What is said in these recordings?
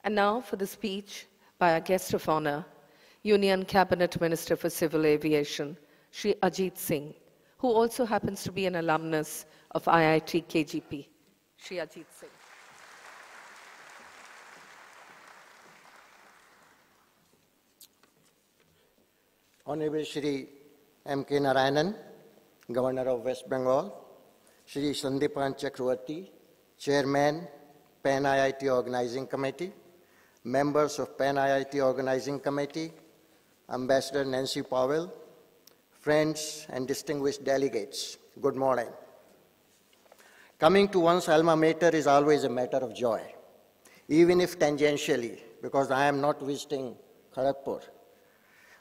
And now for the speech by our guest of honor, Union Cabinet Minister for Civil Aviation, Shri Ajit Singh, who also happens to be an alumnus of IIT KGP. Shri Ajit Singh. Honorable Shri M.K. Narayanan, Governor of West Bengal, Shri Sandipan Chakravarti, Chairman, PANIIT Organizing Committee, members of PANIIT Organizing Committee, Ambassador Nancy Powell, friends and distinguished delegates, good morning. Coming to one's alma mater is always a matter of joy, even if tangentially, because I am not visiting Kharagpur.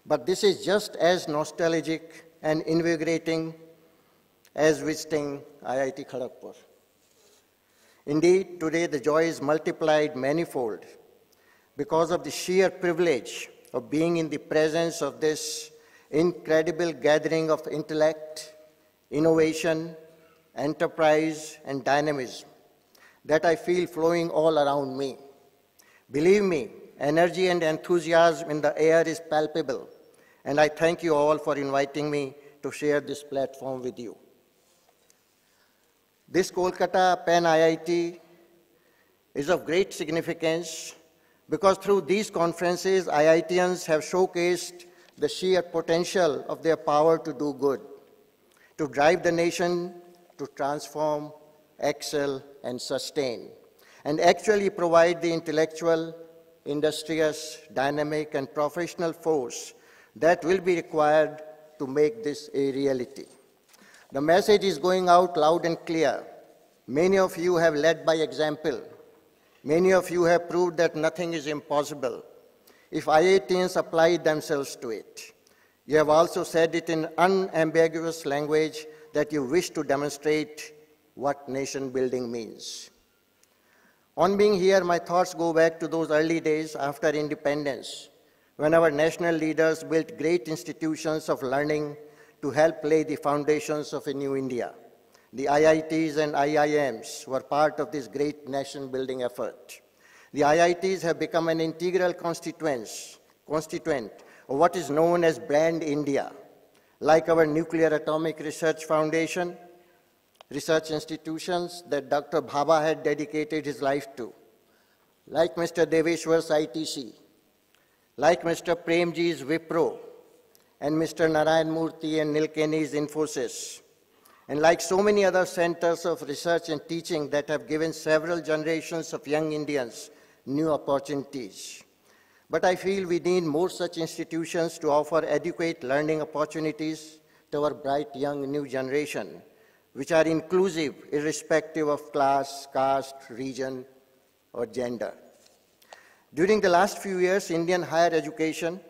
But this is just as nostalgic and invigorating as visiting IIT Kharagpur. Indeed, today the joy is multiplied manifold because of the sheer privilege of being in the presence of this incredible gathering of intellect, innovation, enterprise, and dynamism that I feel flowing all around me. Believe me, energy and enthusiasm in the air is palpable, and I thank you all for inviting me to share this platform with you. This Kolkata PANIIT is of great significance because through these conferences, IITians have showcased the sheer potential of their power to do good, to drive the nation to transform, excel, and sustain, and actually provide the intellectual, industrious, dynamic, and professional force that will be required to make this a reality. The message is going out loud and clear. Many of you have led by example. Many of you have proved that nothing is impossible if IITians apply themselves to it. You have also said it in unambiguous language that you wish to demonstrate what nation building means. On being here, my thoughts go back to those early days after independence, when our national leaders built great institutions of learning to help lay the foundations of a new India. The IITs and IIMs were part of this great nation-building effort. The IITs have become an integral constituent of what is known as Brand India, like our Nuclear Atomic Research Foundation, research institutions that Dr. Bhabha had dedicated his life to, like Mr. Deveshwar's ITC, like Mr. Premji's Wipro, and Mr. Narayan Murthy and Nilekani's Infosys, and like so many other centers of research and teaching that have given several generations of young Indians new opportunities. But I feel we need more such institutions to offer adequate learning opportunities to our bright young new generation, which are inclusive irrespective of class, caste, region, or gender. During the last few years, Indian higher education,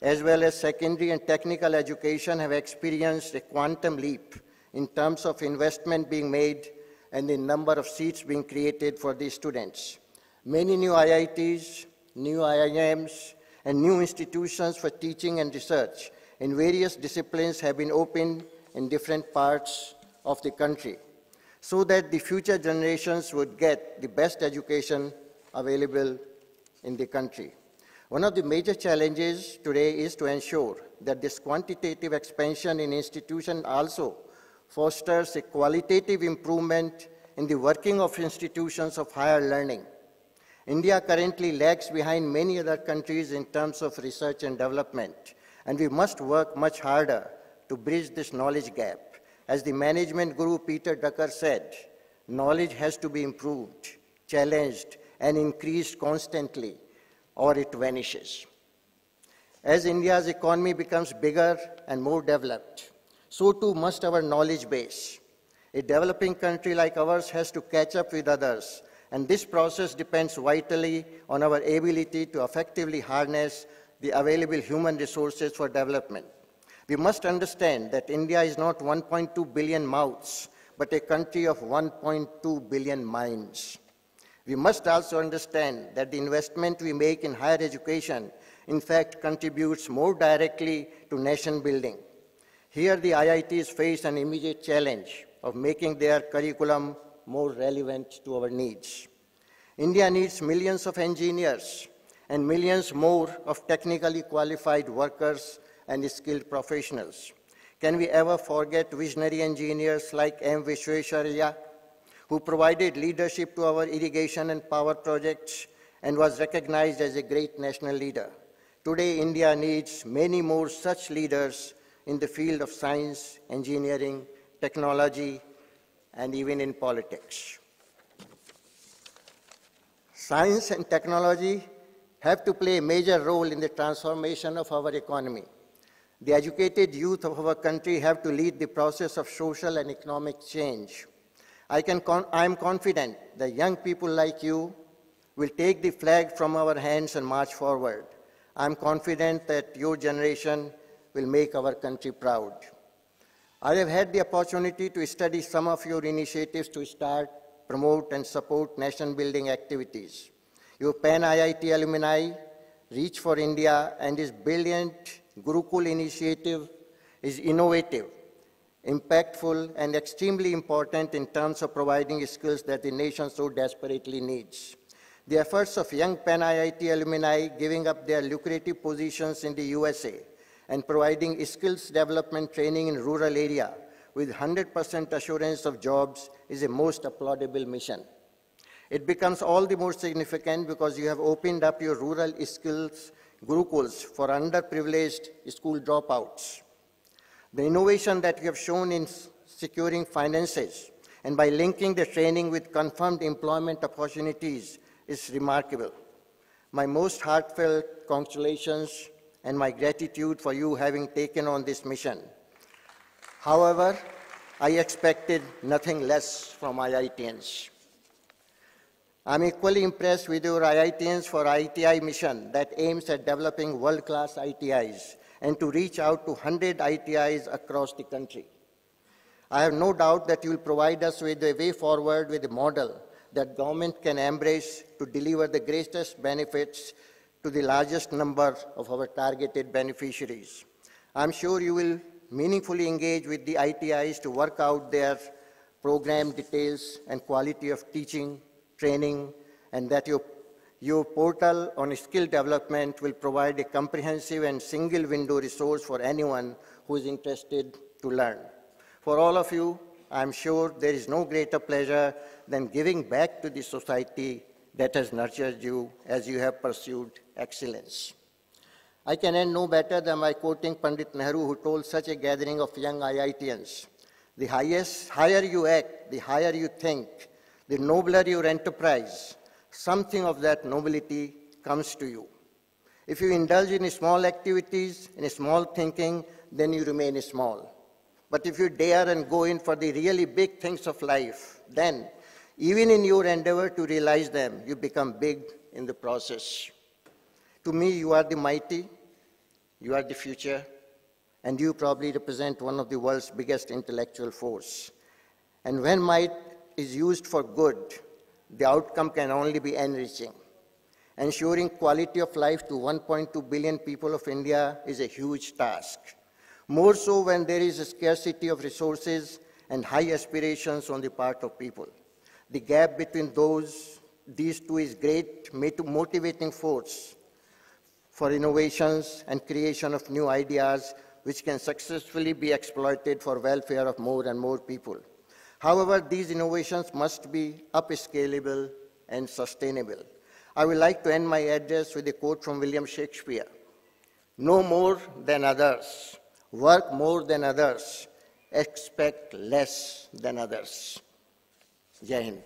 as well as secondary and technical education, have experienced a quantum leap in terms of investment being made and the number of seats being created for these students. Many new IITs, new IIMs, and new institutions for teaching and research in various disciplines have been opened in different parts of the country so that the future generations would get the best education available in the country. One of the major challenges today is to ensure that this quantitative expansion in institutions also fosters a qualitative improvement in the working of institutions of higher learning. India currently lags behind many other countries in terms of research and development, and we must work much harder to bridge this knowledge gap. As the management guru Peter Drucker said, knowledge has to be improved, challenged, and increased constantly, or it vanishes. As India's economy becomes bigger and more developed, so too must our knowledge base. A developing country like ours has to catch up with others, and this process depends vitally on our ability to effectively harness the available human resources for development. We must understand that India is not 1.2 billion mouths, but a country of 1.2 billion minds. We must also understand that the investment we make in higher education, in fact, contributes more directly to nation building. Here, the IITs face an immediate challenge of making their curriculum more relevant to our needs. India needs millions of engineers and millions more of technically qualified workers and skilled professionals. Can we ever forget visionary engineers like M. Vishwesharaya, who provided leadership to our irrigation and power projects and was recognized as a great national leader? Today, India needs many more such leaders in the field of science, engineering, technology, and even in politics. Science and technology have to play a major role in the transformation of our economy. The educated youth of our country have to lead the process of social and economic change. I am confident that young people like you will take the flag from our hands and march forward. I am confident that your generation will make our country proud. I have had the opportunity to study some of your initiatives to start, promote, and support nation-building activities. Your PANIIT alumni, Reach for India, and his brilliant Gurukul initiative is innovative, impactful, and extremely important in terms of providing skills that the nation so desperately needs. The efforts of young PANIIT alumni giving up their lucrative positions in the USA and providing skills development training in rural area with 100% assurance of jobs is a most applaudable mission. It becomes all the more significant because you have opened up your rural skills gurukuls for underprivileged school dropouts. The innovation that you have shown in securing finances and by linking the training with confirmed employment opportunities is remarkable. My most heartfelt congratulations and my gratitude for you having taken on this mission. However, I expected nothing less from IITians. I'm equally impressed with your IITians for ITI mission that aims at developing world-class ITIs and to reach out to 100 ITIs across the country. I have no doubt that you will provide us with a way forward with a model that government can embrace to deliver the greatest benefits to the largest number of our targeted beneficiaries. I'm sure you will meaningfully engage with the ITIs to work out their program details and quality of teaching, training, and that your portal on skill development will provide a comprehensive and single window resource for anyone who is interested to learn. For all of you, I'm sure there is no greater pleasure than giving back to the society that has nurtured you as you have pursued excellence. I can end no better than by quoting Pandit Nehru, who told such a gathering of young IITians, "The higher you act, the higher you think, the nobler your enterprise, something of that nobility comes to you. If you indulge in small activities, in small thinking, then you remain small. But if you dare and go in for the really big things of life, then, even in your endeavor to realize them, you become big in the process. To me, you are the mighty, you are the future, and you probably represent one of the world's biggest intellectual force. And when might is used for good, the outcome can only be enriching. Ensuring quality of life to 1.2 billion people of India is a huge task, more so when there is a scarcity of resources and high aspirations on the part of people. The gap between these two is great, motivating force for innovations and creation of new ideas which can successfully be exploited for welfare of more and more people. However, these innovations must be upscalable and sustainable. I would like to end my address with a quote from William Shakespeare: "Know more than others, work more than others, expect less than others." Jai Hind.